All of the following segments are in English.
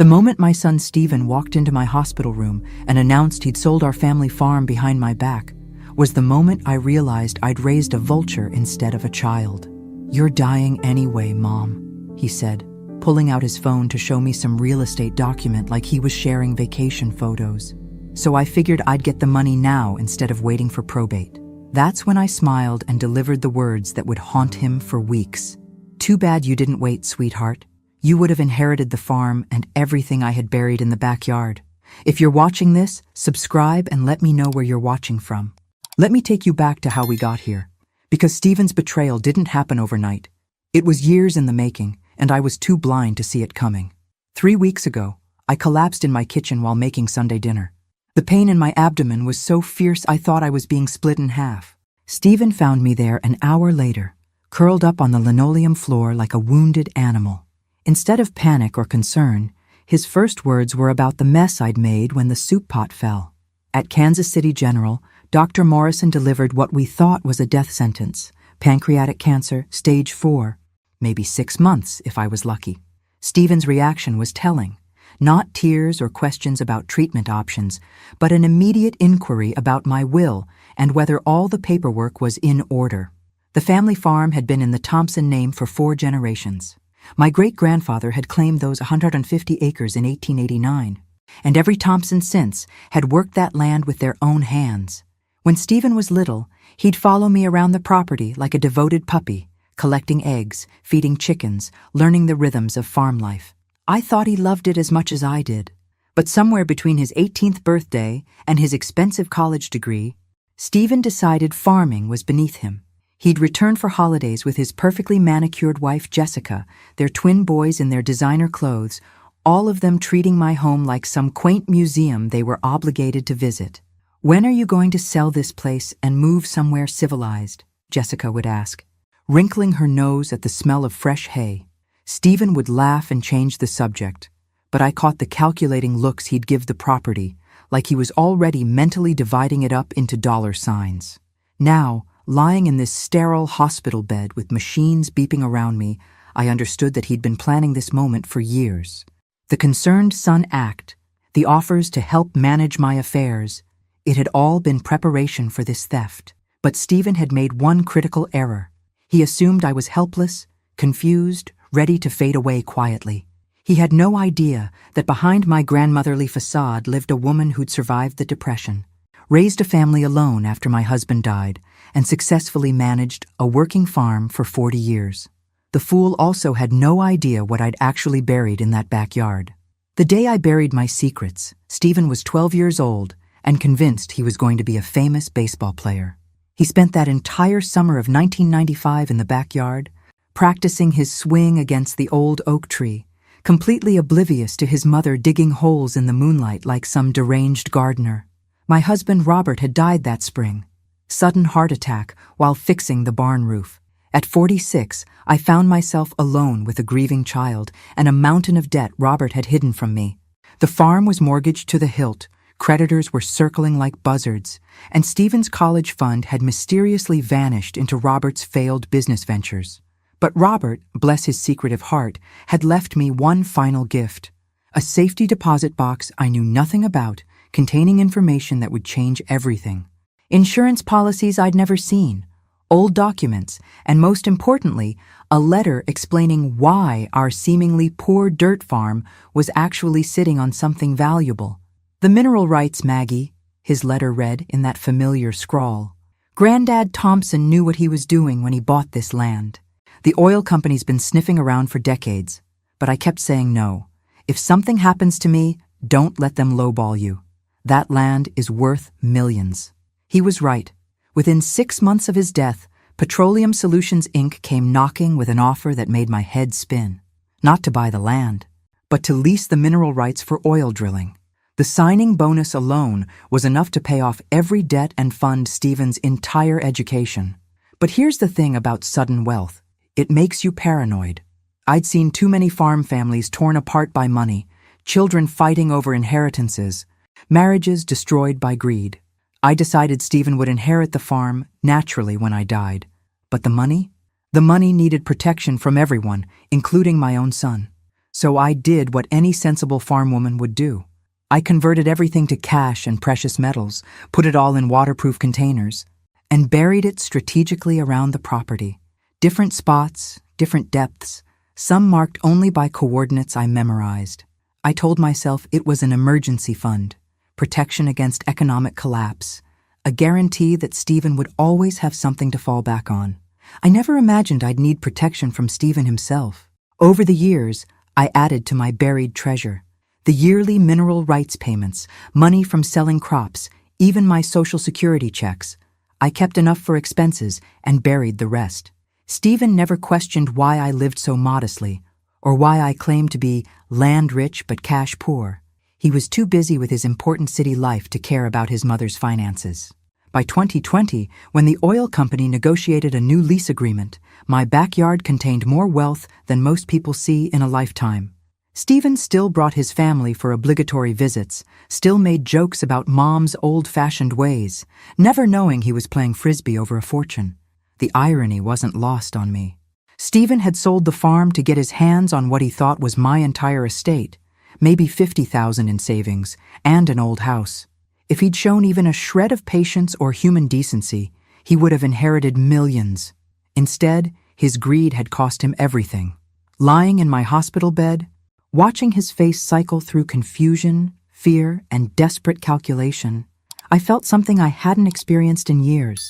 The moment my son Stephen walked into my hospital room and announced he'd sold our family farm behind my back was the moment I realized I'd raised a vulture instead of a child. "You're dying anyway, Mom," he said, pulling out his phone to show me some real estate document like he was sharing vacation photos. "So I figured I'd get the money now instead of waiting for probate." That's when I smiled and delivered the words that would haunt him for weeks. "Too bad you didn't wait, sweetheart. You would have inherited the farm and everything I had buried in the backyard. If you're watching this, subscribe and let me know where you're watching from." Let me take you back to how we got here, because Stephen's betrayal didn't happen overnight. It was years in the making, and I was too blind to see it coming. 3 weeks ago, I collapsed in my kitchen while making Sunday dinner. The pain in my abdomen was so fierce I thought I was being split in half. Stephen found me there an hour later, curled up on the linoleum floor like a wounded animal. Instead of panic or concern, his first words were about the mess I'd made when the soup pot fell. At Kansas City General, Dr. Morrison delivered what we thought was a death sentence: pancreatic cancer, stage 4, maybe 6 months if I was lucky. Stephen's reaction was telling. Not tears or questions about treatment options, but an immediate inquiry about my will and whether all the paperwork was in order. The family farm had been in the Thompson name for 4 generations. My great-grandfather had claimed those 150 acres in 1889, and every Thompson since had worked that land with their own hands. When Stephen was little, he'd follow me around the property like a devoted puppy, collecting eggs, feeding chickens, learning the rhythms of farm life. I thought he loved it as much as I did. But somewhere between his 18th birthday and his expensive college degree, Stephen decided farming was beneath him. He'd return for holidays with his perfectly manicured wife Jessica, their twin boys in their designer clothes, all of them treating my home like some quaint museum they were obligated to visit. "When are you going to sell this place and move somewhere civilized?" Jessica would ask, wrinkling her nose at the smell of fresh hay. Stephen would laugh and change the subject, but I caught the calculating looks he'd give the property, like he was already mentally dividing it up into dollar signs. Now, lying in this sterile hospital bed with machines beeping around me, I understood that he'd been planning this moment for years. The concerned son act, the offers to help manage my affairs, it had all been preparation for this theft. But Stephen had made one critical error. He assumed I was helpless, confused, ready to fade away quietly. He had no idea that behind my grandmotherly facade lived a woman who'd survived the Depression, raised a family alone after my husband died, and successfully managed a working farm for 40 years. The fool also had no idea what I'd actually buried in that backyard. The day I buried my secrets, Stephen was 12 years old and convinced he was going to be a famous baseball player. He spent that entire summer of 1995 in the backyard, practicing his swing against the old oak tree, completely oblivious to his mother digging holes in the moonlight like some deranged gardener. My husband Robert had died that spring. Sudden heart attack while fixing the barn roof. At 46, I found myself alone with a grieving child and a mountain of debt Robert had hidden from me. The farm was mortgaged to the hilt, creditors were circling like buzzards, and Stephen's college fund had mysteriously vanished into Robert's failed business ventures. But Robert, bless his secretive heart, had left me one final gift: a safety deposit box I knew nothing about, containing information that would change everything. Insurance policies I'd never seen, old documents, and most importantly, a letter explaining why our seemingly poor dirt farm was actually sitting on something valuable. "The mineral rights, Maggie," his letter read in that familiar scrawl. "Granddad Thompson knew what he was doing when he bought this land. The oil company's been sniffing around for decades, but I kept saying no. If something happens to me, don't let them lowball you. That land is worth millions." He was right. Within 6 months of his death, Petroleum Solutions Inc. came knocking with an offer that made my head spin. Not to buy the land, but to lease the mineral rights for oil drilling. The signing bonus alone was enough to pay off every debt and fund Stephen's entire education. But here's the thing about sudden wealth. It makes you paranoid. I'd seen too many farm families torn apart by money, children fighting over inheritances, marriages destroyed by greed. I decided Stephen would inherit the farm naturally when I died. But the money? The money needed protection from everyone, including my own son. So I did what any sensible farm woman would do. I converted everything to cash and precious metals, put it all in waterproof containers, and buried it strategically around the property. Different spots, different depths, some marked only by coordinates I memorized. I told myself it was an emergency fund, protection against economic collapse, a guarantee that Stephen would always have something to fall back on. I never imagined I'd need protection from Stephen himself. Over the years, I added to my buried treasure. The yearly mineral rights payments, money from selling crops, even my Social Security checks. I kept enough for expenses and buried the rest. Stephen never questioned why I lived so modestly, or why I claimed to be land rich but cash poor. He was too busy with his important city life to care about his mother's finances. By 2020, when the oil company negotiated a new lease agreement, my backyard contained more wealth than most people see in a lifetime. Stephen still brought his family for obligatory visits, still made jokes about Mom's old-fashioned ways, never knowing he was playing frisbee over a fortune. The irony wasn't lost on me. Stephen had sold the farm to get his hands on what he thought was my entire estate, maybe $50,000 in savings, and an old house. If he'd shown even a shred of patience or human decency, he would have inherited millions. Instead, his greed had cost him everything. Lying in my hospital bed, watching his face cycle through confusion, fear, and desperate calculation, I felt something I hadn't experienced in years.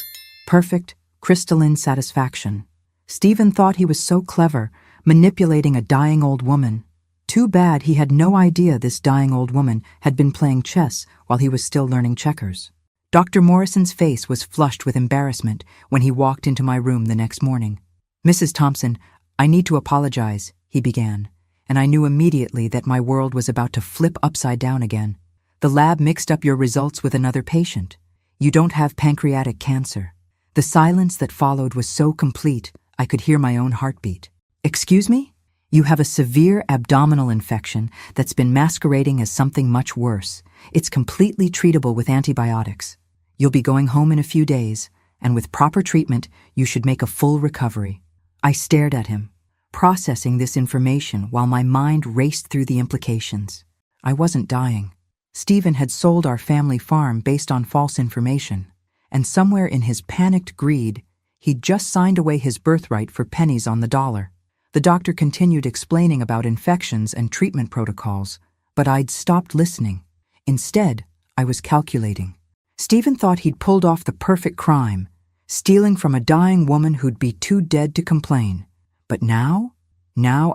Perfect, crystalline satisfaction. Stephen thought he was so clever, manipulating a dying old woman. Too bad he had no idea this dying old woman had been playing chess while he was still learning checkers. Dr. Morrison's face was flushed with embarrassment when he walked into my room the next morning. "Mrs. Thompson, I need to apologize," he began, and I knew immediately that my world was about to flip upside down again. "The lab mixed up your results with another patient. You don't have pancreatic cancer." The silence that followed was so complete, I could hear my own heartbeat. "Excuse me? You have a severe abdominal infection that's been masquerading as something much worse. It's completely treatable with antibiotics. You'll be going home in a few days, and with proper treatment, you should make a full recovery." I stared at him, processing this information while my mind raced through the implications. I wasn't dying. Stephen had sold our family farm based on false information, and somewhere in his panicked greed, he'd just signed away his birthright for pennies on the dollar. The doctor continued explaining about infections and treatment protocols, but I'd stopped listening. Instead, I was calculating. Stephen thought he'd pulled off the perfect crime, stealing from a dying woman who'd be too dead to complain. But now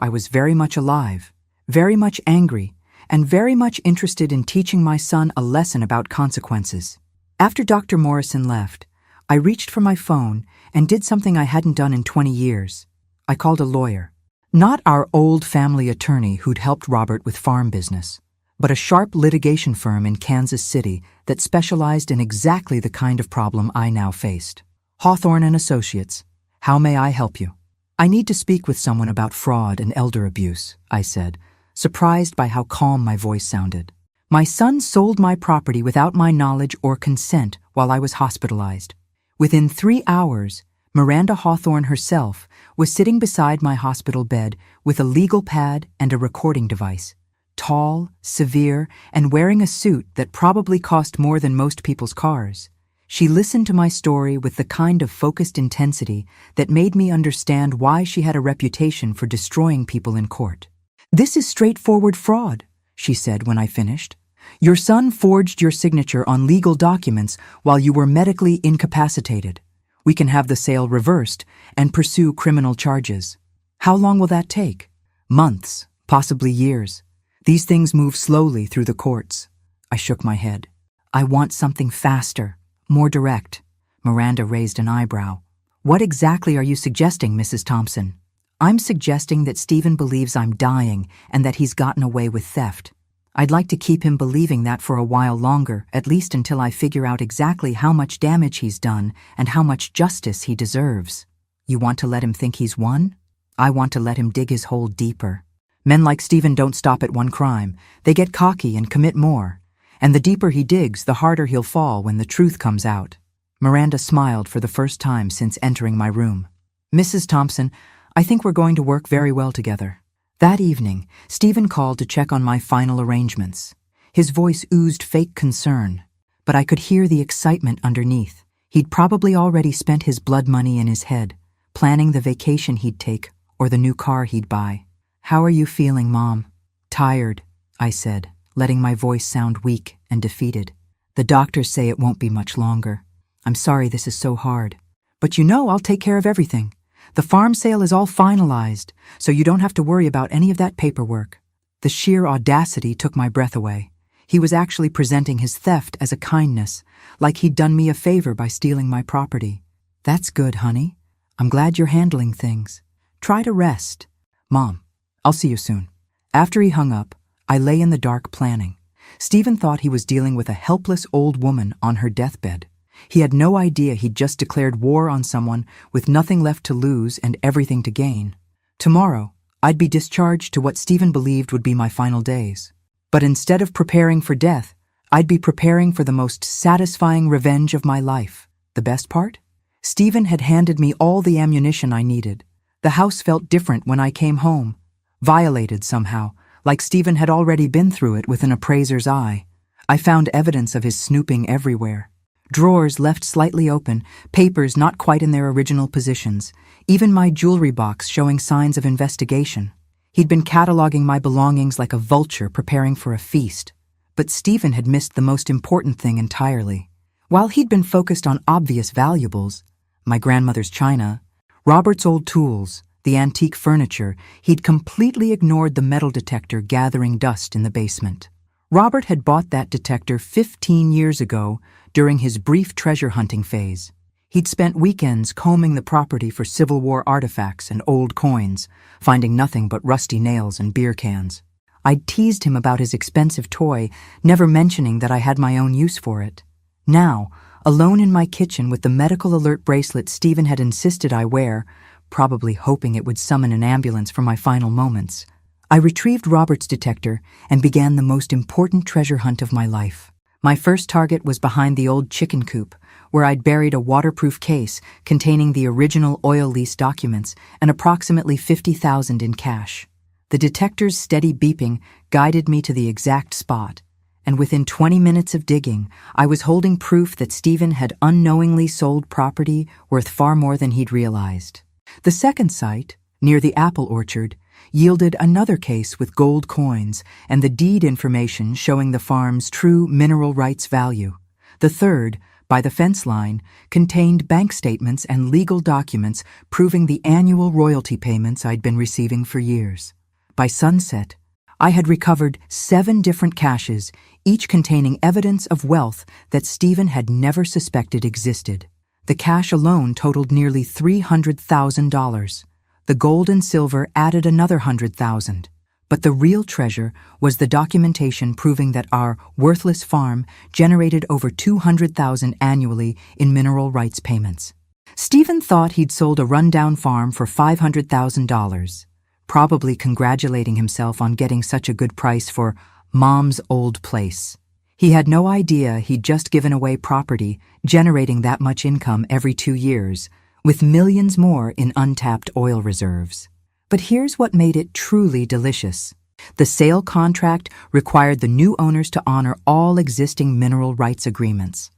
I was very much alive, very much angry, and very much interested in teaching my son a lesson about consequences. After Dr. Morrison left, I reached for my phone and did something I hadn't done in 20 years. I called a lawyer. Not our old family attorney who'd helped Robert with farm business, but a sharp litigation firm in Kansas City that specialized in exactly the kind of problem I now faced. "Hawthorne and Associates, how may I help you?" "I need to speak with someone about fraud and elder abuse," I said, surprised by how calm my voice sounded. "My son sold my property without my knowledge or consent while I was hospitalized. Within 3 hours, Miranda Hawthorne herself was sitting beside my hospital bed with a legal pad and a recording device. Tall, severe, and wearing a suit that probably cost more than most people's cars. She listened to my story with the kind of focused intensity that made me understand why she had a reputation for destroying people in court. "This is straightforward fraud," she said when I finished. "Your son forged your signature on legal documents while you were medically incapacitated. We can have the sale reversed and pursue criminal charges. How long will that take? Months, possibly years. These things move slowly through the courts." I shook my head. "I want something faster, more direct." Miranda raised an eyebrow. "What exactly are you suggesting, Mrs. Thompson?" "I'm suggesting that Stephen believes I'm dying and that he's gotten away with theft. I'd like to keep him believing that for a while longer, at least until I figure out exactly how much damage he's done and how much justice he deserves." "You want to let him think he's won?" "I want to let him dig his hole deeper. Men like Stephen don't stop at one crime. They get cocky and commit more. And the deeper he digs, the harder he'll fall when the truth comes out." Miranda smiled for the first time since entering my room. "Mrs. Thompson, I think we're going to work very well together. That evening, Stephen called to check on my final arrangements. His voice oozed fake concern, but I could hear the excitement underneath. He'd probably already spent his blood money in his head, planning the vacation he'd take or the new car he'd buy. "How are you feeling, Mom?" "Tired," I said, letting my voice sound weak and defeated. "The doctors say it won't be much longer. I'm sorry this is so hard. But you know I'll take care of everything. The farm sale is all finalized, so you don't have to worry about any of that paperwork." The sheer audacity took my breath away. He was actually presenting his theft as a kindness, like he'd done me a favor by stealing my property. "That's good, honey. I'm glad you're handling things. Try to rest. Mom, I'll see you soon." After he hung up, I lay in the dark planning. Stephen thought he was dealing with a helpless old woman on her deathbed. He had no idea he'd just declared war on someone with nothing left to lose and everything to gain. Tomorrow, I'd be discharged to what Stephen believed would be my final days. But instead of preparing for death, I'd be preparing for the most satisfying revenge of my life. The best part? Stephen had handed me all the ammunition I needed. The house felt different when I came home, violated somehow, like Stephen had already been through it with an appraiser's eye. I found evidence of his snooping everywhere. Drawers left slightly open, papers not quite in their original positions, even my jewelry box showing signs of investigation. He'd been cataloging my belongings like a vulture preparing for a feast. But Stephen had missed the most important thing entirely. While he'd been focused on obvious valuables, my grandmother's china, Robert's old tools, the antique furniture, he'd completely ignored the metal detector gathering dust in the basement. Robert had bought that detector 15 years ago during his brief treasure hunting phase. He'd spent weekends combing the property for Civil War artifacts and old coins, finding nothing but rusty nails and beer cans. I'd teased him about his expensive toy, never mentioning that I had my own use for it. Now, alone in my kitchen with the medical alert bracelet Stephen had insisted I wear, probably hoping it would summon an ambulance for my final moments, I retrieved Robert's detector and began the most important treasure hunt of my life. My first target was behind the old chicken coop, where I'd buried a waterproof case containing the original oil lease documents and approximately $50,000 in cash. The detector's steady beeping guided me to the exact spot, and within 20 minutes of digging, I was holding proof that Stephen had unknowingly sold property worth far more than he'd realized. The second site, near the apple orchard, yielded another case with gold coins and the deed information showing the farm's true mineral rights value. The third, by the fence line, contained bank statements and legal documents proving the annual royalty payments I'd been receiving for years. By sunset, I had recovered 7 different caches, each containing evidence of wealth that Stephen had never suspected existed. The cash alone totaled nearly $300,000. The gold and silver added another $100,000. But the real treasure was the documentation proving that our worthless farm generated over $200,000 annually in mineral rights payments. Stephen thought he'd sold a rundown farm for $500,000, probably congratulating himself on getting such a good price for Mom's old place. He had no idea he'd just given away property, generating that much income every 2 years, with millions more in untapped oil reserves. But here's what made it truly delicious. The sale contract required the new owners to honor all existing mineral rights agreements.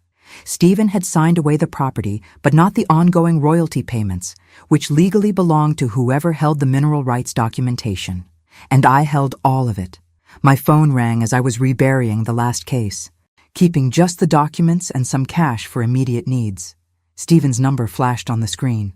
Stephen had signed away the property, but not the ongoing royalty payments, which legally belonged to whoever held the mineral rights documentation. And I held all of it. My phone rang as I was reburying the last case, keeping just the documents and some cash for immediate needs. Stephen's number flashed on the screen.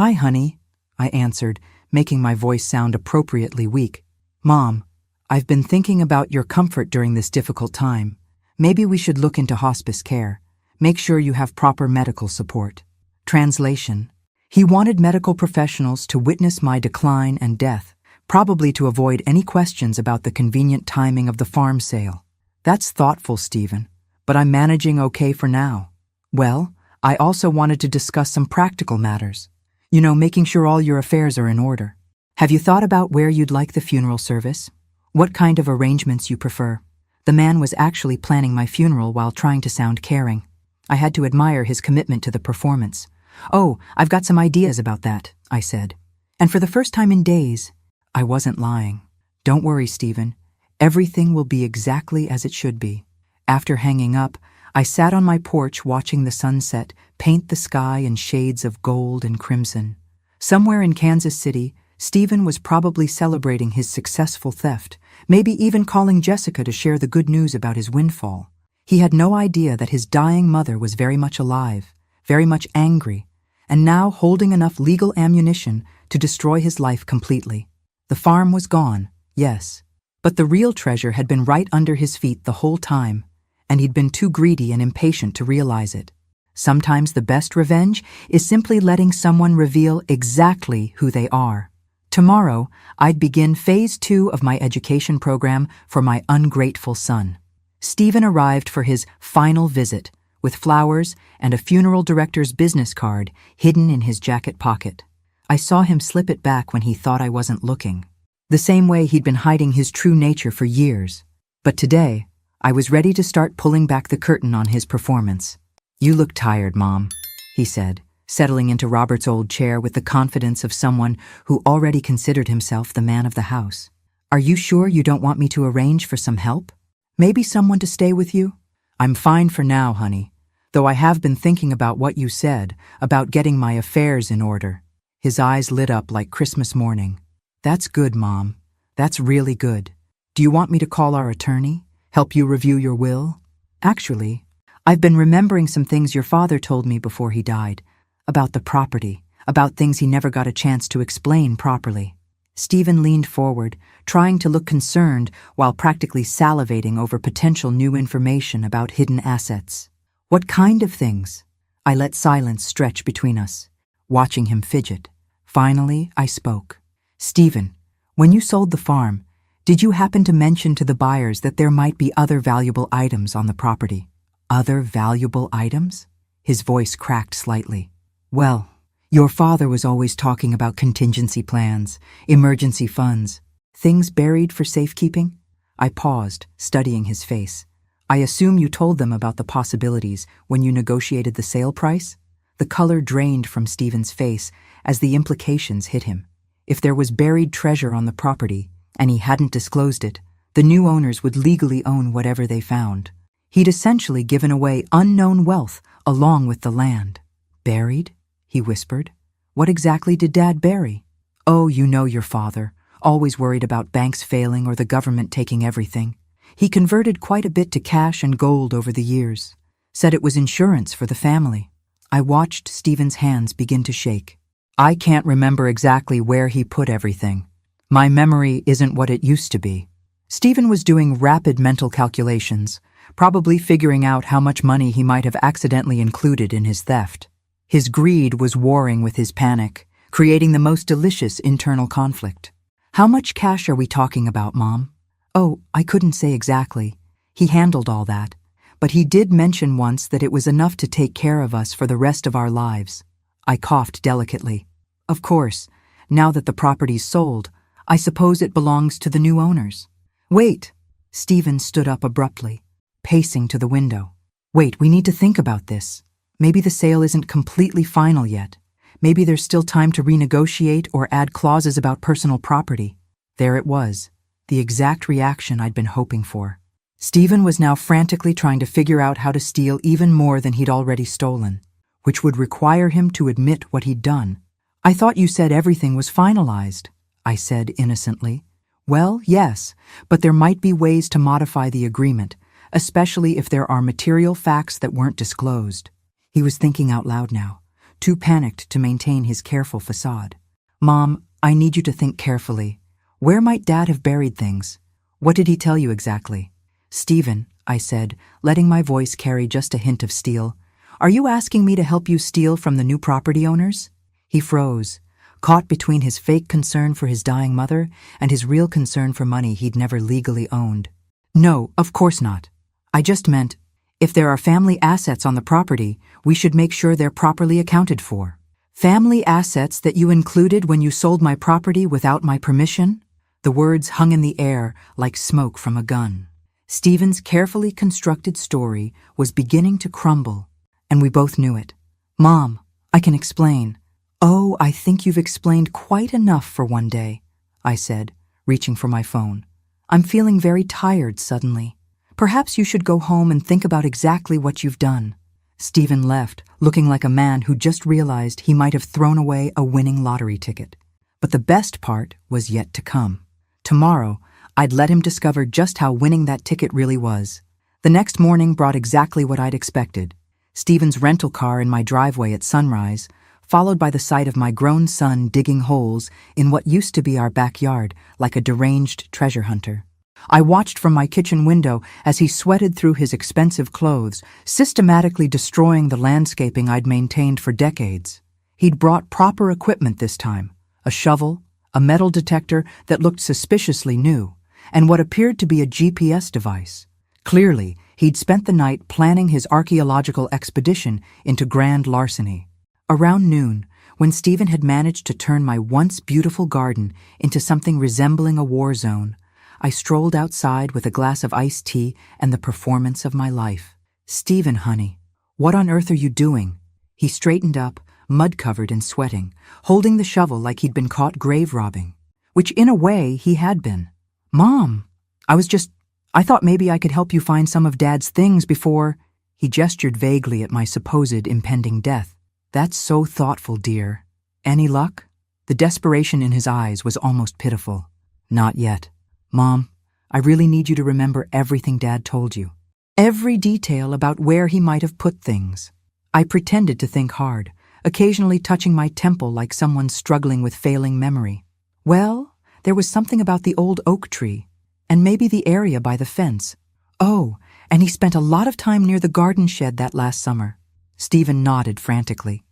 "Hi, honey," I answered, making my voice sound appropriately weak. "Mom, I've been thinking about your comfort during this difficult time. Maybe we should look into hospice care. Make sure you have proper medical support." Translation: he wanted medical professionals to witness my decline and death, probably to avoid any questions about the convenient timing of the farm sale. That's thoughtful, Stephen, but I'm managing okay for now. Well, I also wanted to discuss some practical matters. You know, making sure all your affairs are in order. Have you thought about where you'd like the funeral service? What kind of arrangements you prefer? The man was actually planning my funeral while trying to sound caring. I had to admire his commitment to the performance. "Oh, I've got some ideas about that," I said. And for the first time in days, I wasn't lying. Don't worry, Stephen. Everything will be exactly as it should be. After hanging up, I sat on my porch watching the sunset paint the sky in shades of gold and crimson. Somewhere in Kansas City, Stephen was probably celebrating his successful theft, maybe even calling Jessica to share the good news about his windfall. He had no idea that his dying mother was very much alive, very much angry, and now holding enough legal ammunition to destroy his life completely. The farm was gone, yes, but the real treasure had been right under his feet the whole time, and he'd been too greedy and impatient to realize it. Sometimes the best revenge is simply letting someone reveal exactly who they are. Tomorrow, I'd begin phase 2 of my education program for my ungrateful son. Stephen arrived for his final visit, with flowers and a funeral director's business card hidden in his jacket pocket. I saw him slip it back when he thought I wasn't looking, the same way he'd been hiding his true nature for years. But today, I was ready to start pulling back the curtain on his performance. "You look tired, Mom," he said, settling into Robert's old chair with the confidence of someone who already considered himself the man of the house. "Are you sure you don't want me to arrange for some help? Maybe someone to stay with you?" "I'm fine for now, honey, though I have been thinking about what you said about getting my affairs in order." His eyes lit up like Christmas morning. "That's good, Mom. That's really good. Do you want me to call our attorney? Help you review your will?" "Actually, I've been remembering some things your father told me before he died, about the property, about things he never got a chance to explain properly." Stephen leaned forward, trying to look concerned while practically salivating over potential new information about hidden assets. "What kind of things?" I let silence stretch between us, watching him fidget. Finally, I spoke. "Stephen, when you sold the farm, did you happen to mention to the buyers that there might be other valuable items on the property?" "Other valuable items?" His voice cracked slightly. "Well, your father was always talking about contingency plans, emergency funds, things buried for safekeeping." I paused, studying his face. "I assume you told them about the possibilities when you negotiated the sale price?" The color drained from Stephen's face as the implications hit him. If there was buried treasure on the property, and he hadn't disclosed it, the new owners would legally own whatever they found. He'd essentially given away unknown wealth along with the land. "Buried?" he whispered. "What exactly did Dad bury?" "Oh, you know your father, always worried about banks failing or the government taking everything. He converted quite a bit to cash and gold over the years. Said it was insurance for the family." I watched Stephen's hands begin to shake. "I can't remember exactly where he put everything. My memory isn't what it used to be." Stephen was doing rapid mental calculations, probably figuring out how much money he might have accidentally included in his theft. His greed was warring with his panic, creating the most delicious internal conflict. "How much cash are we talking about, Mom?" "Oh, I couldn't say exactly. He handled all that. But he did mention once that it was enough to take care of us for the rest of our lives." I coughed delicately. "Of course, now that the property's sold, I suppose it belongs to the new owners." "Wait!" Stephen stood up abruptly, pacing to the window. "Wait, we need to think about this. Maybe the sale isn't completely final yet. Maybe there's still time to renegotiate or add clauses about personal property." There it was, the exact reaction I'd been hoping for. Stephen was now frantically trying to figure out how to steal even more than he'd already stolen, which would require him to admit what he'd done. "I thought you said everything was finalized," I said innocently. "Well, yes, but there might be ways to modify the agreement, especially if there are material facts that weren't disclosed." He was thinking out loud now, too panicked to maintain his careful facade. "Mom, I need you to think carefully. Where might Dad have buried things? What did he tell you exactly?" "Stephen," I said, letting my voice carry just a hint of steel, "are you asking me to help you steal from the new property owners?" He froze, caught between his fake concern for his dying mother and his real concern for money he'd never legally owned. "No, of course not. I just meant, if there are family assets on the property, we should make sure they're properly accounted for." "Family assets that you included when you sold my property without my permission?" The words hung in the air like smoke from a gun. Stephen's carefully constructed story was beginning to crumble, and we both knew it. "Mom, I can explain." "Oh, I think you've explained quite enough for one day," I said, reaching for my phone. "I'm feeling very tired suddenly. Perhaps you should go home and think about exactly what you've done." Stephen left, looking like a man who just realized he might have thrown away a winning lottery ticket. But the best part was yet to come. Tomorrow, I'd let him discover just how winning that ticket really was. The next morning brought exactly what I'd expected. Stephen's rental car in my driveway at sunrise, followed by the sight of my grown son digging holes in what used to be our backyard like a deranged treasure hunter. I watched from my kitchen window as he sweated through his expensive clothes, systematically destroying the landscaping I'd maintained for decades. He'd brought proper equipment this time: a shovel, a metal detector that looked suspiciously new, and what appeared to be a GPS device. Clearly, he'd spent the night planning his archaeological expedition into grand larceny. Around noon, when Stephen had managed to turn my once beautiful garden into something resembling a war zone, I strolled outside with a glass of iced tea and the performance of my life. "Stephen, honey, what on earth are you doing?" He straightened up, mud-covered and sweating, holding the shovel like he'd been caught grave robbing, which in a way he had been. "Mom, I thought maybe I could help you find some of Dad's things before—" He gestured vaguely at my supposed impending death. "That's so thoughtful, dear. Any luck?" The desperation in his eyes was almost pitiful. "Not yet. Mom, I really need you to remember everything Dad told you. Every detail about where he might have put things." I pretended to think hard, occasionally touching my temple like someone struggling with failing memory. "Well, there was something about the old oak tree, and maybe the area by the fence. Oh, and he spent a lot of time near the garden shed that last summer." Stephen nodded frantically,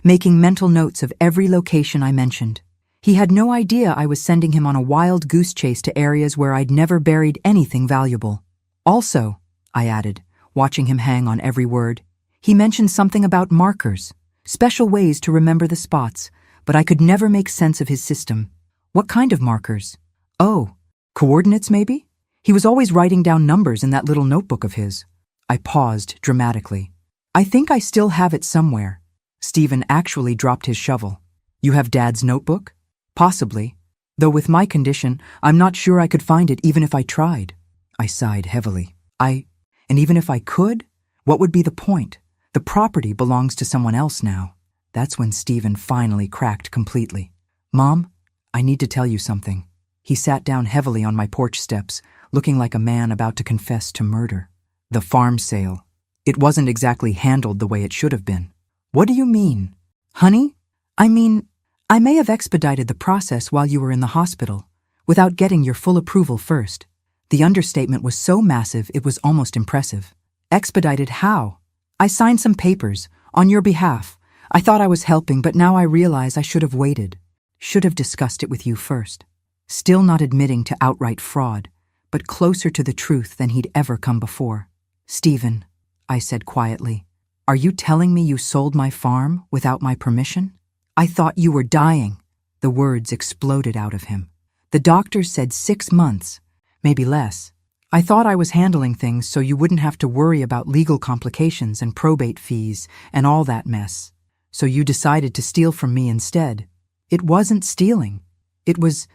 making mental notes of every location I mentioned. He had no idea I was sending him on a wild goose chase to areas where I'd never buried anything valuable. "Also," I added, watching him hang on every word, "he mentioned something about markers, special ways to remember the spots, but I could never make sense of his system." "What kind of markers?" "Oh, coordinates maybe? He was always writing down numbers in that little notebook of his." I paused dramatically. "I think I still have it somewhere." Stephen actually dropped his shovel. "You have Dad's notebook?" "Possibly. Though with my condition, I'm not sure I could find it even if I tried." I sighed heavily. And even if I could, what would be the point? The property belongs to someone else now." That's when Stephen finally cracked completely. "Mom, I need to tell you something." He sat down heavily on my porch steps, looking like a man about to confess to murder. "The farm sale. It wasn't exactly handled the way it should have been." "What do you mean?" "Honey, I may have expedited the process while you were in the hospital, without getting your full approval first." The understatement was so massive it was almost impressive. "Expedited how?" "I signed some papers, on your behalf. I thought I was helping, but now I realize I should have waited. Should have discussed it with you first." Still not admitting to outright fraud, but closer to the truth than he'd ever come before. "Stephen," I said quietly, "are you telling me you sold my farm without my permission?" "I thought you were dying." The words exploded out of him. "The doctors said 6 months, maybe less. I thought I was handling things so you wouldn't have to worry about legal complications and probate fees and all that mess. So you decided to steal from me instead." "It wasn't stealing. It was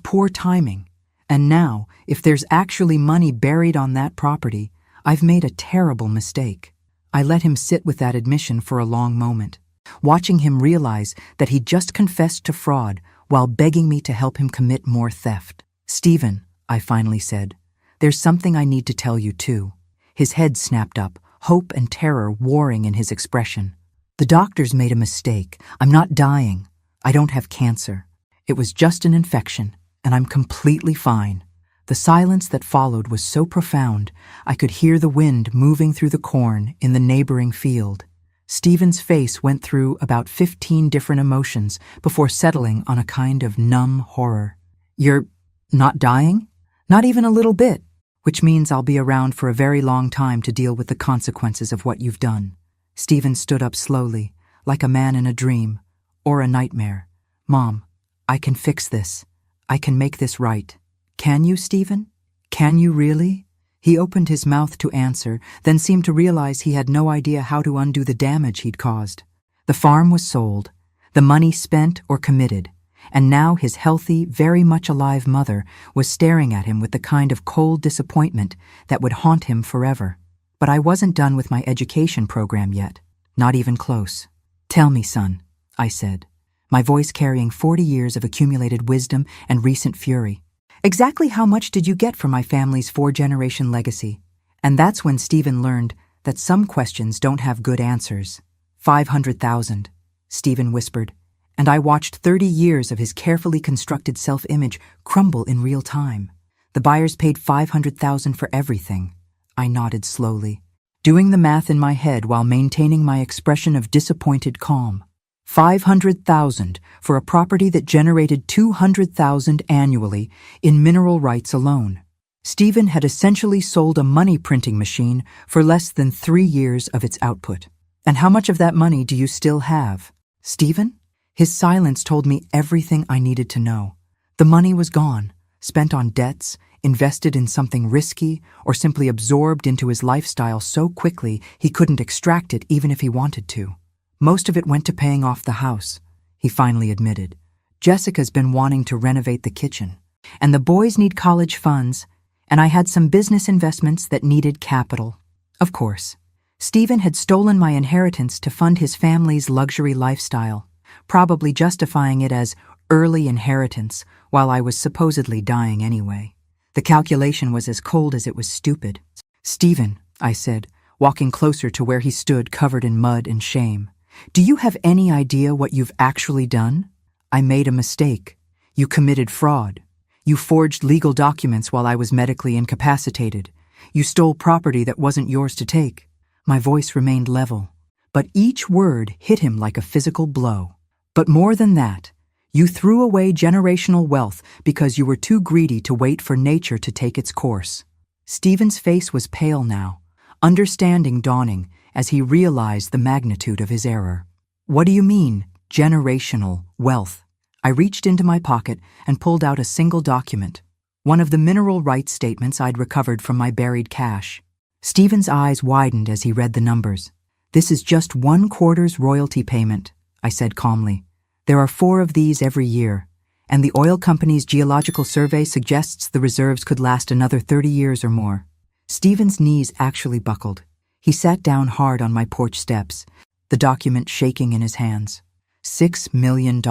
poor timing. And now, if there's actually money buried on that property, I've made a terrible mistake." I let him sit with that admission for a long moment, watching him realize that he'd just confessed to fraud while begging me to help him commit more theft. "Stephen," I finally said, "there's something I need to tell you too." His head snapped up, hope and terror warring in his expression. "The doctors made a mistake. I'm not dying. I don't have cancer. It was just an infection, and I'm completely fine." The silence that followed was so profound, I could hear the wind moving through the corn in the neighboring field. Stephen's face went through about 15 different emotions before settling on a kind of numb horror. "You're not dying?" "Not even a little bit, which means I'll be around for a very long time to deal with the consequences of what you've done." Stephen stood up slowly, like a man in a dream, or a nightmare. "Mom, I can fix this. I can make this right." "Can you, Stephen? Can you really?" He opened his mouth to answer, then seemed to realize he had no idea how to undo the damage he'd caused. The farm was sold, the money spent or committed, and now his healthy, very much alive mother was staring at him with the kind of cold disappointment that would haunt him forever. But I wasn't done with my education program yet, not even close. "Tell me, son," I said, my voice carrying 40 years of accumulated wisdom and recent fury. "Exactly how much did you get from my family's 4-generation legacy?" And that's when Stephen learned that some questions don't have good answers. "500,000, Stephen whispered, and I watched 30 years of his carefully constructed self-image crumble in real time. "The buyers paid 500,000 for everything," I nodded slowly, doing the math in my head while maintaining my expression of disappointed calm. 500,000 for a property that generated 200,000 annually in mineral rights alone. Stephen had essentially sold a money printing machine for less than 3 years of its output. "And how much of that money do you still have, Stephen?" His silence told me everything I needed to know. The money was gone, spent on debts, invested in something risky, or simply absorbed into his lifestyle so quickly he couldn't extract it even if he wanted to. "Most of it went to paying off the house," he finally admitted. "Jessica's been wanting to renovate the kitchen, and the boys need college funds, and I had some business investments that needed capital." Of course, Stephen had stolen my inheritance to fund his family's luxury lifestyle, probably justifying it as early inheritance while I was supposedly dying anyway. The calculation was as cold as it was stupid. "Stephen," I said, walking closer to where he stood covered in mud and shame, "do you have any idea what you've actually done? I made a mistake. You committed fraud. You forged legal documents while I was medically incapacitated. You stole property that wasn't yours to take." My voice remained level, but each word hit him like a physical blow. "But more than that, you threw away generational wealth because you were too greedy to wait for nature to take its course." Stephen's face was pale now, understanding dawning as he realized the magnitude of his error. "What do you mean, generational wealth?" I reached into my pocket and pulled out a single document, one of the mineral rights statements I'd recovered from my buried cash. Stephen's eyes widened as he read the numbers. "This is just 1/4's royalty payment," I said calmly. "There are 4 of these every year, and the oil company's geological survey suggests the reserves could last another 30 years or more." Stephen's knees actually buckled. He sat down hard on my porch steps, the document shaking in his hands. $6 million,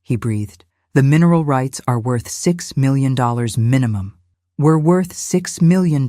he breathed. "The mineral rights are worth $6 million minimum." "We're worth $6 million,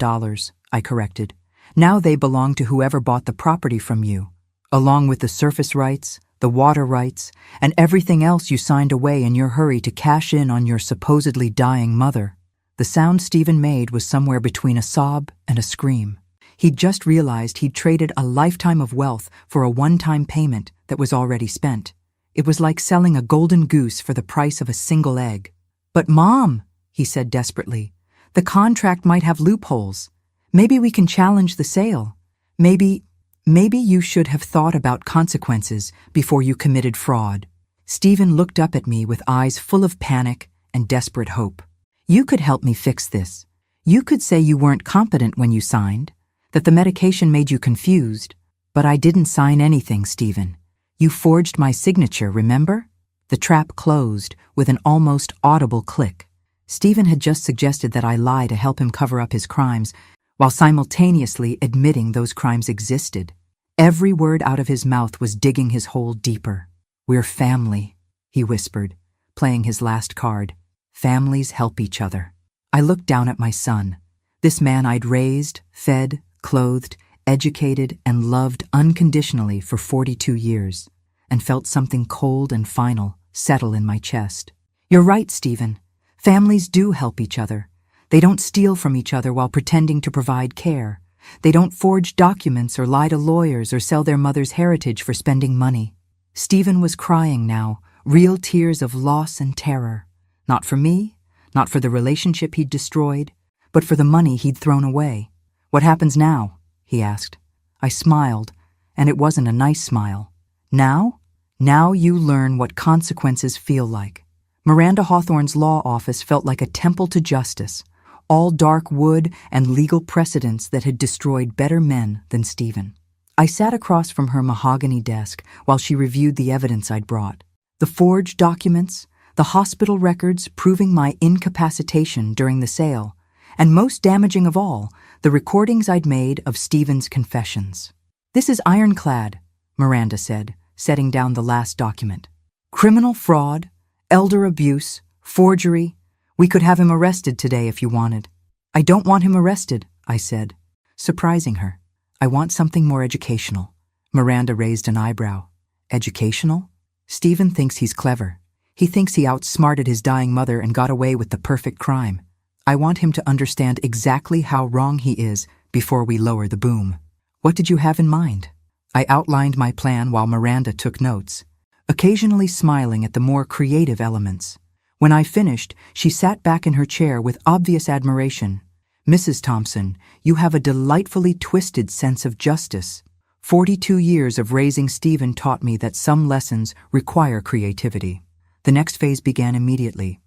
I corrected. "Now they belong to whoever bought the property from you, along with the surface rights, the water rights, and everything else you signed away in your hurry to cash in on your supposedly dying mother." The sound Stephen made was somewhere between a sob and a scream. He'd just realized he'd traded a lifetime of wealth for a one-time payment that was already spent. It was like selling a golden goose for the price of a single egg. "But Mom," he said desperately, "the contract might have loopholes. Maybe we can challenge the sale. Maybe you should have thought about consequences before you committed fraud." Stephen looked up at me with eyes full of panic and desperate hope. "You could help me fix this. You could say you weren't competent when you signed, that the medication made you confused. But I didn't sign anything, Stephen. You forged my signature, remember?" The trap closed with an almost audible click. Stephen had just suggested that I lie to help him cover up his crimes, while simultaneously admitting those crimes existed. Every word out of his mouth was digging his hole deeper. "We're family," he whispered, playing his last card. "Families help each other." I looked down at my son, this man I'd raised, fed, clothed, educated, and loved unconditionally for 42 years, and felt something cold and final settle in my chest. "You're right, Stephen. Families do help each other. They don't steal from each other while pretending to provide care. They don't forge documents or lie to lawyers or sell their mother's heritage for spending money." Stephen was crying now, real tears of loss and terror. Not for me, not for the relationship he'd destroyed, but for the money he'd thrown away. "What happens now?" he asked. I smiled, and it wasn't a nice smile. "Now? Now you learn what consequences feel like." Miranda Hawthorne's law office felt like a temple to justice, all dark wood and legal precedents that had destroyed better men than Stephen. I sat across from her mahogany desk while she reviewed the evidence I'd brought. The forged documents, the hospital records proving my incapacitation during the sale, and most damaging of all, the recordings I'd made of Stephen's confessions. "This is ironclad," Miranda said, setting down the last document. "Criminal fraud, elder abuse, forgery. We could have him arrested today if you wanted." "I don't want him arrested," I said, surprising her. "I want something more educational." Miranda raised an eyebrow. "Educational? Stephen thinks he's clever. He thinks he outsmarted his dying mother and got away with the perfect crime. I want him to understand exactly how wrong he is before we lower the boom." "What did you have in mind?" I outlined my plan while Miranda took notes, occasionally smiling at the more creative elements. When I finished, she sat back in her chair with obvious admiration. "Mrs. Thompson, you have a delightfully twisted sense of justice. 42 years of raising Stephen taught me that some lessons require creativity." The next phase began immediately.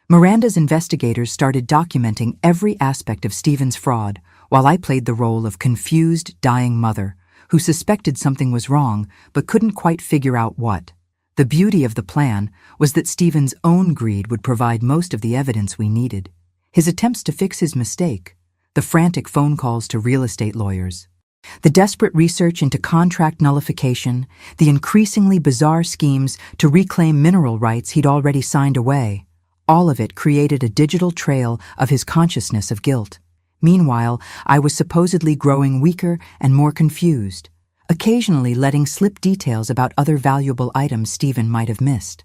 Miranda's investigators started documenting every aspect of Stephen's fraud, while I played the role of confused, dying mother, who suspected something was wrong but couldn't quite figure out what. The beauty of the plan was that Stephen's own greed would provide most of the evidence we needed. His attempts to fix his mistake, the frantic phone calls to real estate lawyers, the desperate research into contract nullification, the increasingly bizarre schemes to reclaim mineral rights he'd already signed away, all of it created a digital trail of his consciousness of guilt. Meanwhile, I was supposedly growing weaker and more confused, occasionally letting slip details about other valuable items Stephen might have missed.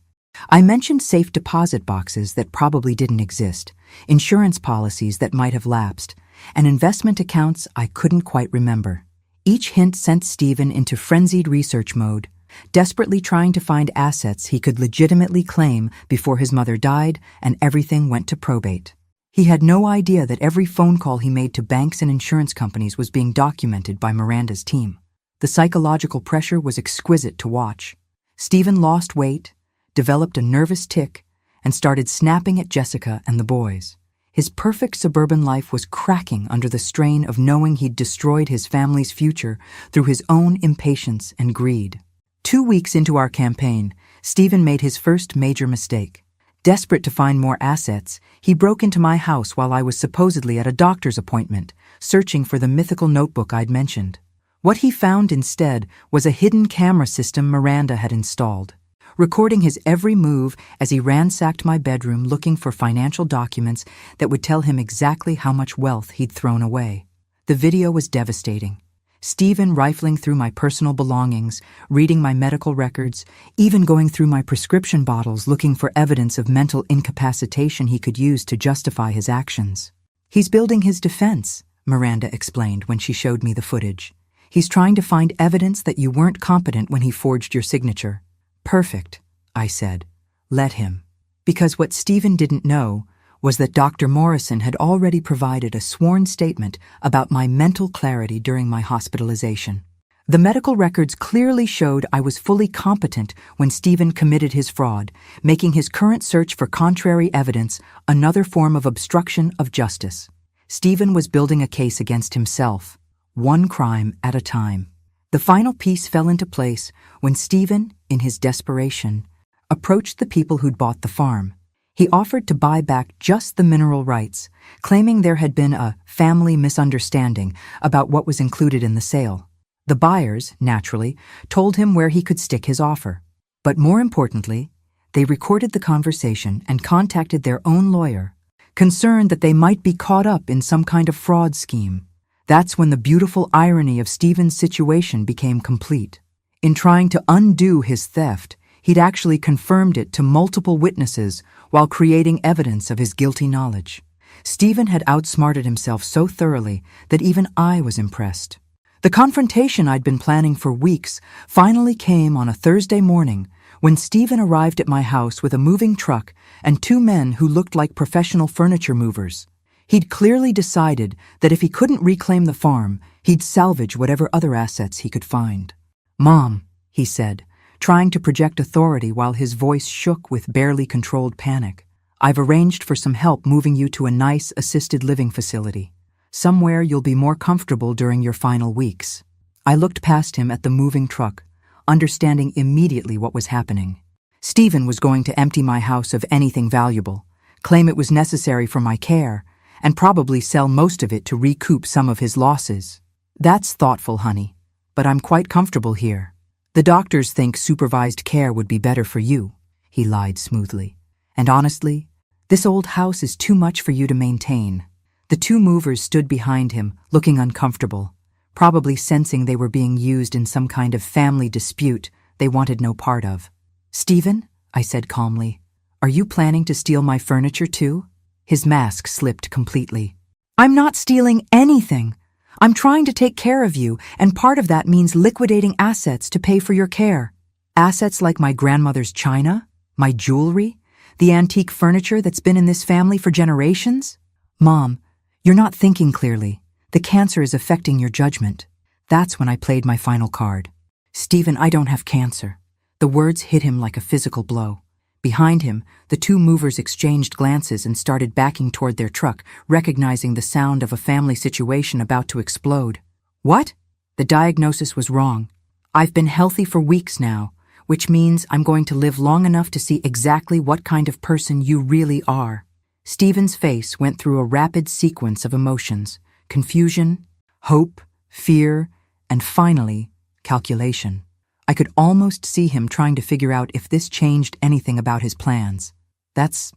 I mentioned safe deposit boxes that probably didn't exist, insurance policies that might have lapsed, and investment accounts I couldn't quite remember. Each hint sent Stephen into frenzied research mode, desperately trying to find assets he could legitimately claim before his mother died and everything went to probate. He had no idea that every phone call he made to banks and insurance companies was being documented by Miranda's team. The psychological pressure was exquisite to watch. Stephen lost weight, developed a nervous tic, and started snapping at Jessica and the boys. His perfect suburban life was cracking under the strain of knowing he'd destroyed his family's future through his own impatience and greed. 2 weeks into our campaign, Stephen made his first major mistake. Desperate to find more assets, he broke into my house while I was supposedly at a doctor's appointment, searching for the mythical notebook I'd mentioned. What he found instead was a hidden camera system Miranda had installed, recording his every move as he ransacked my bedroom looking for financial documents that would tell him exactly how much wealth he'd thrown away. The video was devastating. Stephen rifling through my personal belongings, reading my medical records, even going through my prescription bottles looking for evidence of mental incapacitation he could use to justify his actions. "He's building his defense," Miranda explained when she showed me the footage. "He's trying to find evidence that you weren't competent when he forged your signature." "Perfect," I said. "Let him." Because what Stephen didn't know was that Dr. Morrison had already provided a sworn statement about my mental clarity during my hospitalization. The medical records clearly showed I was fully competent when Stephen committed his fraud, making his current search for contrary evidence another form of obstruction of justice. Stephen was building a case against himself, one crime at a time. The final piece fell into place when Stephen, in his desperation, approached the people who'd bought the farm. He offered to buy back just the mineral rights, claiming there had been a family misunderstanding about what was included in the sale. The buyers, naturally, told him where he could stick his offer. But more importantly, they recorded the conversation and contacted their own lawyer, concerned that they might be caught up in some kind of fraud scheme. That's when the beautiful irony of Stephen's situation became complete. In trying to undo his theft, he'd actually confirmed it to multiple witnesses while creating evidence of his guilty knowledge. Stephen had outsmarted himself so thoroughly that even I was impressed. The confrontation I'd been planning for weeks finally came on a Thursday morning when Stephen arrived at my house with a moving truck and 2 men who looked like professional furniture movers. He'd clearly decided that if he couldn't reclaim the farm, he'd salvage whatever other assets he could find. "Mom," he said, trying to project authority while his voice shook with barely controlled panic, "I've arranged for some help moving you to a nice assisted living facility, somewhere you'll be more comfortable during your final weeks." I looked past him at the moving truck, understanding immediately what was happening. Stephen was going to empty my house of anything valuable, claim it was necessary for my care, and probably sell most of it to recoup some of his losses. That's thoughtful, honey, but I'm quite comfortable here. The doctors think supervised care would be better for you, he lied smoothly. And honestly, this old house is too much for you to maintain. The two movers stood behind him, looking uncomfortable, probably sensing they were being used in some kind of family dispute they wanted no part of. Stephen, I said calmly, are you planning to steal my furniture too? His mask slipped completely. I'm not stealing anything. I'm trying to take care of you, and part of that means liquidating assets to pay for your care. Assets like my grandmother's china, my jewelry, the antique furniture that's been in this family for generations? Mom, you're not thinking clearly. The cancer is affecting your judgment. That's when I played my final card. Stephen, I don't have cancer. The words hit him like a physical blow. Behind him, the two movers exchanged glances and started backing toward their truck, recognizing the sound of a family situation about to explode. What? The diagnosis was wrong. I've been healthy for weeks now, which means I'm going to live long enough to see exactly what kind of person you really are. Stephen's face went through a rapid sequence of emotions: confusion, hope, fear, and finally, calculation. I could almost see him trying to figure out if this changed anything about his plans. That's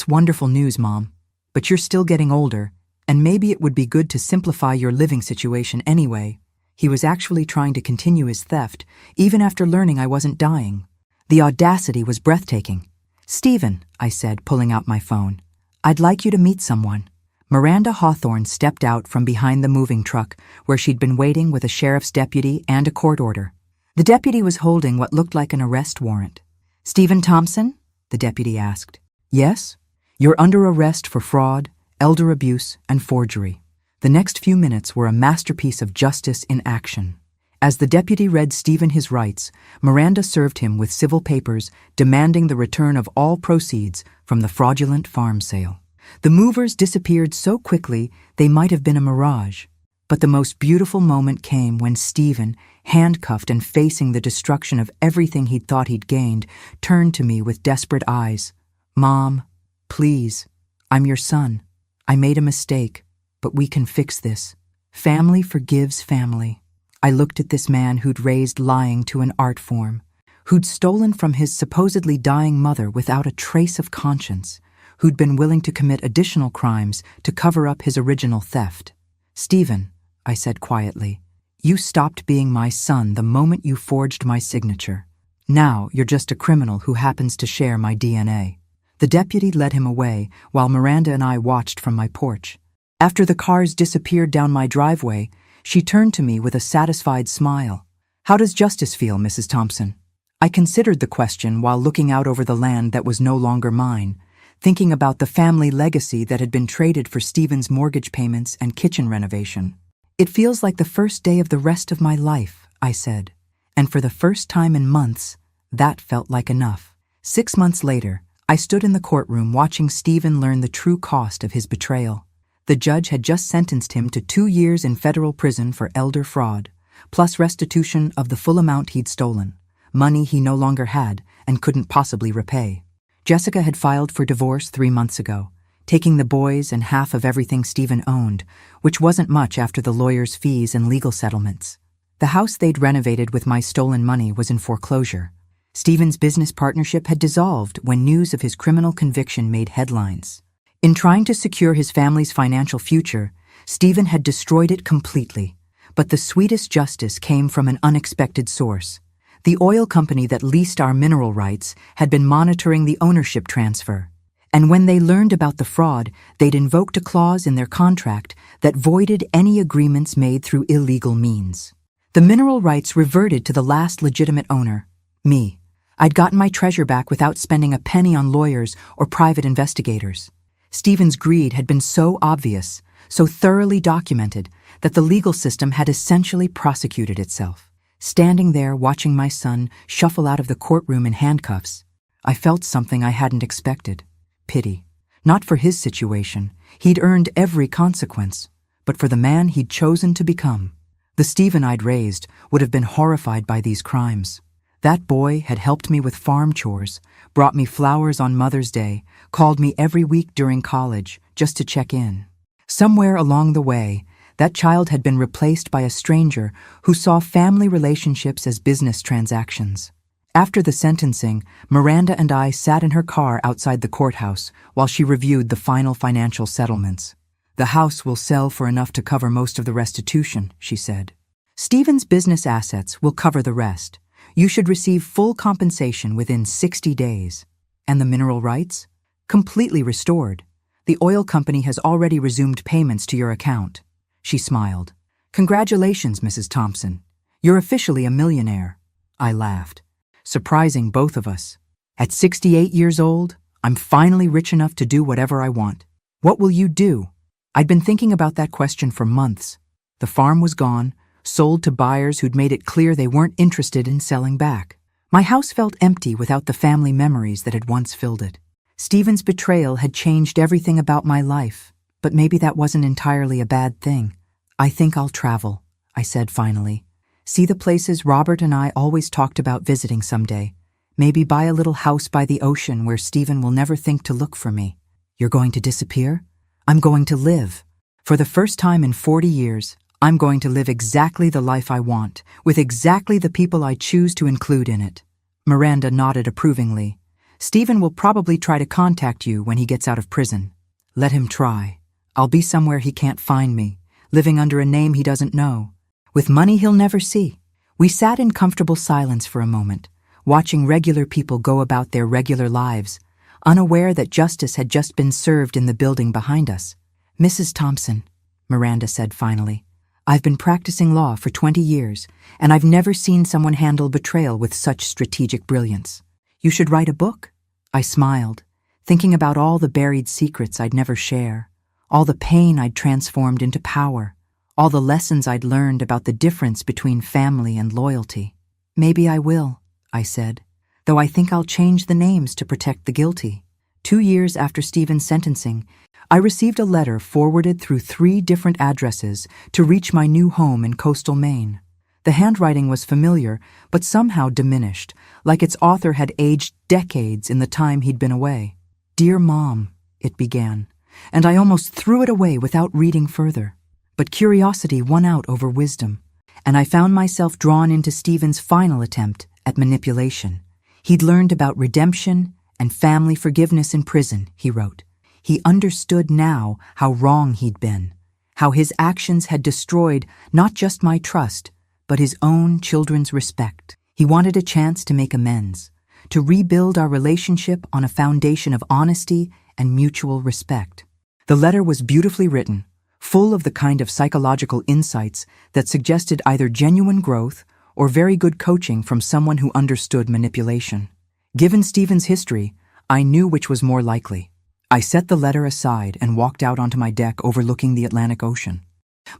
wonderful news, Mom. But you're still getting older, and maybe it would be good to simplify your living situation anyway. He was actually trying to continue his theft, even after learning I wasn't dying. The audacity was breathtaking. Stephen, I said, pulling out my phone, I'd like you to meet someone. Miranda Hawthorne stepped out from behind the moving truck, where she'd been waiting with a sheriff's deputy and a court order. The deputy was holding what looked like an arrest warrant. Stephen Thompson? The deputy asked. Yes? You're under arrest for fraud, elder abuse, and forgery. The next few minutes were a masterpiece of justice in action. As the deputy read Stephen his rights, Miranda served him with civil papers demanding the return of all proceeds from the fraudulent farm sale. The movers disappeared so quickly they might have been a mirage. But the most beautiful moment came when Stephen, handcuffed and facing the destruction of everything he'd thought he'd gained, turned to me with desperate eyes. Mom, please, I'm your son. I made a mistake, but we can fix this. Family forgives family. I looked at this man who'd raised lying to an art form, who'd stolen from his supposedly dying mother without a trace of conscience, who'd been willing to commit additional crimes to cover up his original theft. Stephen, I said quietly, you stopped being my son the moment you forged my signature. Now you're just a criminal who happens to share my DNA. The deputy led him away while Miranda and I watched from my porch. After the cars disappeared down my driveway, she turned to me with a satisfied smile. How does justice feel, Mrs. Thompson? I considered the question while looking out over the land that was no longer mine, thinking about the family legacy that had been traded for Stephen's mortgage payments and kitchen renovation. It feels like the first day of the rest of my life, I said, and for the first time in months, that felt like enough. 6 months later, I stood in the courtroom watching Stephen learn the true cost of his betrayal. The judge had just sentenced him to 2 years in federal prison for elder fraud, plus restitution of the full amount he'd stolen, money he no longer had and couldn't possibly repay. Jessica had filed for divorce 3 months ago, taking the boys and half of everything Stephen owned, which wasn't much after the lawyer's fees and legal settlements. The house they'd renovated with my stolen money was in foreclosure. Stephen's business partnership had dissolved when news of his criminal conviction made headlines. In trying to secure his family's financial future, Stephen had destroyed it completely. But the sweetest justice came from an unexpected source. The oil company that leased our mineral rights had been monitoring the ownership transfer. And when they learned about the fraud, they'd invoked a clause in their contract that voided any agreements made through illegal means. The mineral rights reverted to the last legitimate owner, me. I'd gotten my treasure back without spending a penny on lawyers or private investigators. Stephen's greed had been so obvious, so thoroughly documented, that the legal system had essentially prosecuted itself. Standing there watching my son shuffle out of the courtroom in handcuffs, I felt something I hadn't expected. Pity. Not for his situation. He'd earned every consequence. But for the man he'd chosen to become. The Stephen I'd raised would have been horrified by these crimes. That boy had helped me with farm chores, brought me flowers on Mother's Day, called me every week during college just to check in. Somewhere along the way, that child had been replaced by a stranger who saw family relationships as business transactions. After the sentencing, Miranda and I sat in her car outside the courthouse while she reviewed the final financial settlements. "The house will sell for enough to cover most of the restitution," she said. "Stephen's business assets will cover the rest. You should receive full compensation within 60 days. And the mineral rights? Completely restored. The oil company has already resumed payments to your account." She smiled. "Congratulations, Mrs. Thompson. You're officially a millionaire." I laughed, surprising both of us. At 68 years old, I'm finally rich enough to do whatever I want. What will you do? I'd been thinking about that question for months. The farm was gone, sold to buyers who'd made it clear they weren't interested in selling back. My house felt empty without the family memories that had once filled it. Stephen's betrayal had changed everything about my life, but maybe that wasn't entirely a bad thing. "I think I'll travel," I said finally. "See the places Robert and I always talked about visiting someday. Maybe buy a little house by the ocean where Stephen will never think to look for me." "You're going to disappear?" "I'm going to live. For the first time in 40 years, I'm going to live exactly the life I want, with exactly the people I choose to include in it." Miranda nodded approvingly. "Stephen will probably try to contact you when he gets out of prison. Let him try. I'll be somewhere he can't find me, living under a name he doesn't know, with money he'll never see." We sat in comfortable silence for a moment, watching regular people go about their regular lives, unaware that justice had just been served in the building behind us. "Mrs. Thompson," Miranda said finally, "I've been practicing law for 20 years, and I've never seen someone handle betrayal with such strategic brilliance. You should write a book." I smiled, thinking about all the buried secrets I'd never share, all the pain I'd transformed into power, all the lessons I'd learned about the difference between family and loyalty. "Maybe I will," I said, "though I think I'll change the names to protect the guilty." 2 years after Stephen's sentencing, I received a letter forwarded through 3 different addresses to reach my new home in coastal Maine. The handwriting was familiar, but somehow diminished, like its author had aged decades in the time he'd been away. "Dear Mom," it began, and I almost threw it away without reading further. But curiosity won out over wisdom, and I found myself drawn into Stephen's final attempt at manipulation. He'd learned about redemption and family forgiveness in prison, he wrote. He understood now how wrong he'd been, how his actions had destroyed not just my trust, but his own children's respect. He wanted a chance to make amends, to rebuild our relationship on a foundation of honesty and mutual respect. The letter was beautifully written, full of the kind of psychological insights that suggested either genuine growth or very good coaching from someone who understood manipulation. Given Stephen's history, I knew which was more likely. I set the letter aside and walked out onto my deck overlooking the Atlantic Ocean.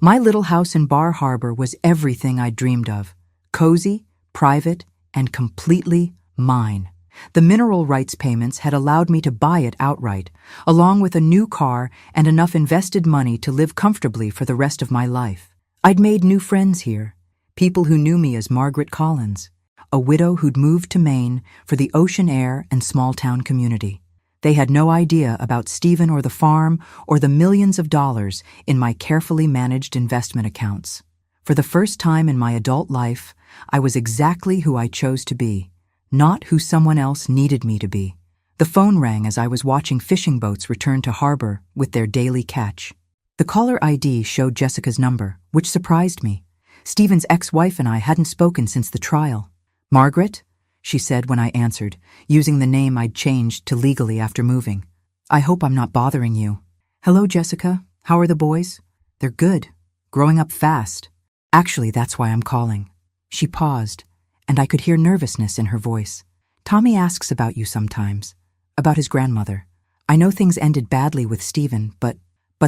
My little house in Bar Harbor was everything I'd dreamed of: cozy, private, and completely mine. The mineral rights payments had allowed me to buy it outright, along with a new car and enough invested money to live comfortably for the rest of my life. I'd made new friends here, people who knew me as Margaret Collins, a widow who'd moved to Maine for the ocean air and small-town community. They had no idea about Stephen or the farm or the millions of dollars in my carefully managed investment accounts. For the first time in my adult life, I was exactly who I chose to be, not who someone else needed me to be. The phone rang as I was watching fishing boats return to harbor with their daily catch. The caller ID showed Jessica's number, which surprised me. Stephen's ex-wife and I hadn't spoken since the trial. "Margaret?" she said when I answered, using the name I'd changed to legally after moving. "I hope I'm not bothering you." "Hello, Jessica. How are the boys?" "They're good. Growing up fast. Actually, that's why I'm calling." She paused, and I could hear nervousness in her voice. "Tommy asks about you sometimes, about his grandmother. I know things ended badly with Stephen, but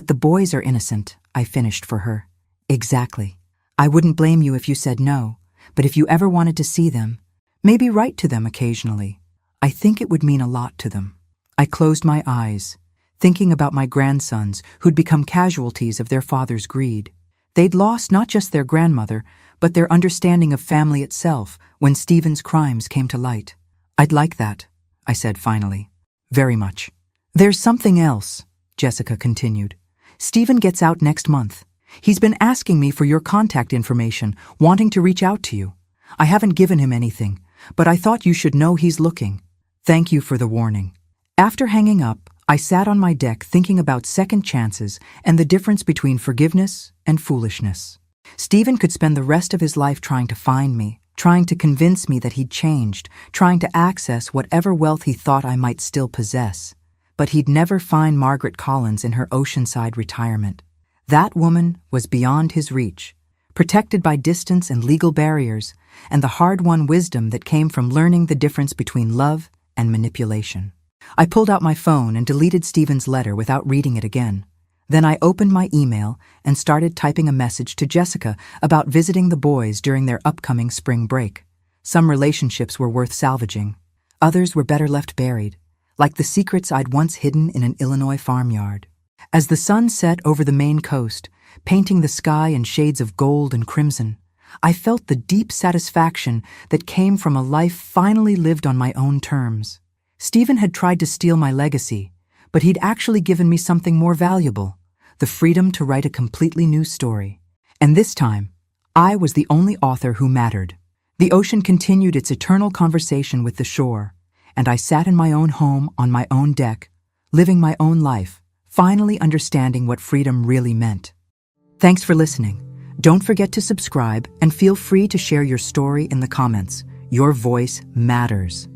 the boys are innocent," I finished for her. "Exactly. I wouldn't blame you if you said no, but if you ever wanted to see them, maybe write to them occasionally. I think it would mean a lot to them." I closed my eyes, thinking about my grandsons who'd become casualties of their father's greed. They'd lost not just their grandmother, but their understanding of family itself when Stephen's crimes came to light. "I'd like that," I said finally. "Very much." "There's something else," Jessica continued. "Stephen gets out next month. He's been asking me for your contact information, wanting to reach out to you. I haven't given him anything, but I thought you should know he's looking. Thank you for the warning." After hanging up, I sat on my deck thinking about second chances and the difference between forgiveness and foolishness. Stephen could spend the rest of his life trying to find me, trying to convince me that he'd changed, trying to access whatever wealth he thought I might still possess. But he'd never find Margaret Collins in her oceanside retirement. That woman was beyond his reach, protected by distance and legal barriers, and the hard-won wisdom that came from learning the difference between love and manipulation. I pulled out my phone and deleted Stephen's letter without reading it again. Then I opened my email and started typing a message to Jessica about visiting the boys during their upcoming spring break. Some relationships were worth salvaging. Others were better left buried, like the secrets I'd once hidden in an Illinois farmyard. As the sun set over the Maine coast, painting the sky in shades of gold and crimson, I felt the deep satisfaction that came from a life finally lived on my own terms. Stephen had tried to steal my legacy, but he'd actually given me something more valuable, the freedom to write a completely new story. And this time, I was the only author who mattered. The ocean continued its eternal conversation with the shore, and I sat in my own home on my own deck, living my own life, finally understanding what freedom really meant. Thanks for listening. Don't forget to subscribe and feel free to share your story in the comments. Your voice matters.